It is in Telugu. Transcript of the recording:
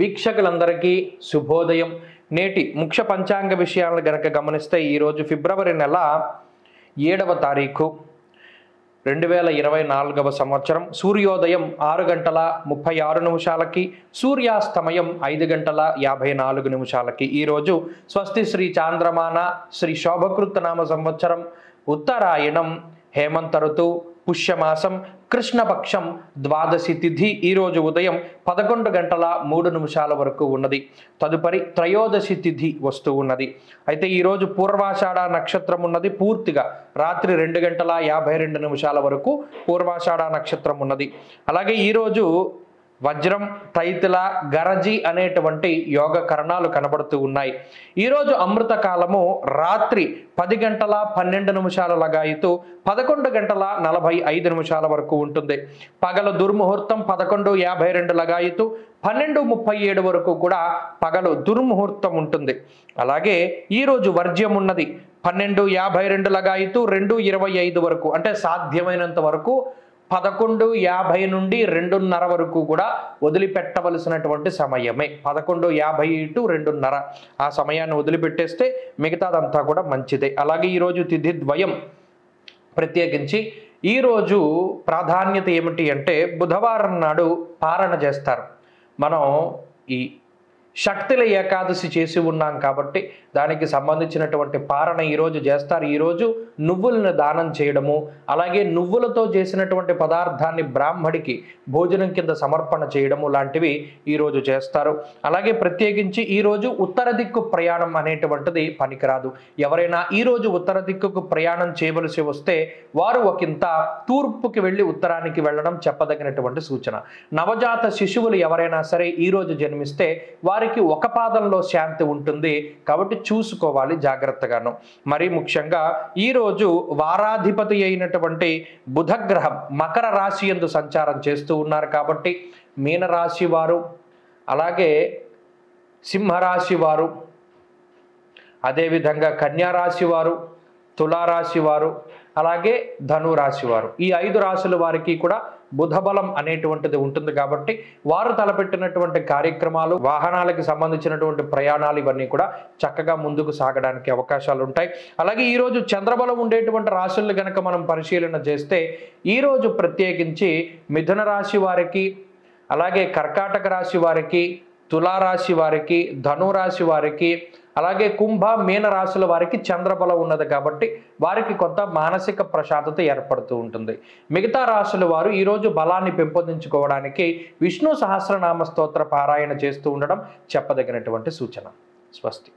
వీక్షకులందరికీ శుభోదయం. నేటి ముఖ్య పంచాంగ విషయాలను గనక గమనిస్తే ఈరోజు ఫిబ్రవరి నెల 7వ తారీఖు 2024వ సంవత్సరం. సూర్యోదయం 6 గంటల 36 నిమిషాలకి, సూర్యాస్తమయం 5 గంటల 54 నిమిషాలకి. ఈరోజు స్వస్తి శ్రీ చాంద్రమాన శ్రీ శోభకృత్ నామ సంవత్సరం, ఉత్తరాయణం, హేమంత ఋతువు, పుష్యమాసం, కృష్ణపక్షం, ద్వాదశి తిథి. ఈరోజు ఉదయం 11 గంటల 3 నిమిషాల వరకు ఉన్నది. తదుపరి త్రయోదశి తిథి వస్తూ ఉన్నది. అయితే ఈరోజు పూర్వాషాఢ నక్షత్రం ఉన్నది. పూర్తిగా రాత్రి 2 గంటల 52 నిమిషాల వరకు పూర్వాషాఢ నక్షత్రం ఉన్నది. అలాగే ఈరోజు వజ్రం, తైతిల, గరజి అనేటువంటి యోగ కరణాలు కనబడుతూ ఉన్నాయి. ఈరోజు అమృత కాలము రాత్రి 10 గంటల 12 నిమిషాల లగాయితూ 11 గంటల 45 నిమిషాల వరకు ఉంటుంది. పగలు దుర్ముహూర్తం 11:52 లగాయితూ 12:37 వరకు కూడా పగలు దుర్ముహూర్తం ఉంటుంది. అలాగే ఈరోజు వర్జ్యం ఉన్నది 12:52 లగాయితూ 2:25 వరకు, అంటే సాధ్యమైనంత వరకు 11:50 నుండి 2:30 వరకు కూడా వదిలిపెట్టవలసినటువంటి సమయమే. 11:50 టు 2:30 ఆ సమయాన్ని వదిలిపెట్టేస్తే మిగతాదంతా కూడా మంచిదే. అలాగే ఈరోజు తిథి ద్వయం. ప్రత్యేకించి ఈరోజు ప్రాధాన్యత ఏమిటి అంటే బుధవారం నాడు పారణ చేస్తారు. మనం ఈ శక్తుల ఏకాదశి చేసి ఉన్నాం కాబట్టి దానికి సంబంధించినటువంటి పారణ ఈరోజు చేస్తారు. ఈరోజు నువ్వులను దానం చేయడము, అలాగే నువ్వులతో చేసినటువంటి పదార్థాన్ని బ్రాహ్మడికి భోజనం కింద సమర్పణ చేయడము లాంటివి ఈరోజు చేస్తారు. అలాగే ప్రత్యేకించి ఈరోజు ఉత్తర దిక్కు ప్రయాణం అనేటువంటిది పనికిరాదు. ఎవరైనా ఈరోజు ఉత్తర దిక్కుకు ప్రయాణం చేయవలసి వస్తే వారు ఒకంత తూర్పుకి వెళ్ళి ఉత్తరానికి వెళ్ళడం చెప్పదగినటువంటి సూచన. నవజాత శిశువులు ఎవరైనా సరే ఈరోజు జన్మిస్తే వారికి ఒక పాదంలో శాంతి ఉంటుంది కాబట్టి చూసుకోవాలి జాగ్రత్తగాను. మరి ముఖ్యంగా ఈరోజు వారాధిపతి అయినటువంటి బుధగ్రహం మకర రాశి యందు సంచారం చేస్తూ ఉన్నారు కాబట్టి మీనరాశి వారు, అలాగే సింహరాశి వారు, అదేవిధంగా కన్యారాశి వారు, తులారాశి వారు, అలాగే ధనురాశి వారు, ఈ 5 రాశుల వారికి కూడా బుధబలం అనేటువంటిది ఉంటుంది కాబట్టి వారు తలపెట్టినటువంటి కార్యక్రమాలు, వాహనాలకు సంబంధించినటువంటి ప్రయాణాలు ఇవన్నీ కూడా చక్కగా ముందుకు సాగడానికి అవకాశాలు ఉంటాయి. అలాగే ఈరోజు చంద్రబలం ఉండేటువంటి రాశులను కనుక మనం పరిశీలన చేస్తే ఈరోజు ప్రత్యేకించి మిథున రాశి వారికి, అలాగే కర్కాటక రాశి వారికి, తులారాశి వారికి, ధనురాశి వారికి, అలాగే కుంభ, మీన రాశుల వారికి చంద్రబలం ఉన్నది కాబట్టి వారికి కొంత మానసిక ప్రశాంతత ఏర్పడుతూ ఉంటుంది. మిగతా రాశుల వారు ఈరోజు బలాన్ని పెంపొందించుకోవడానికి విష్ణు సహస్రనామ స్తోత్ర పారాయణ చేస్తూ ఉండడం చెప్పదగినటువంటి సూచన. స్వస్తి.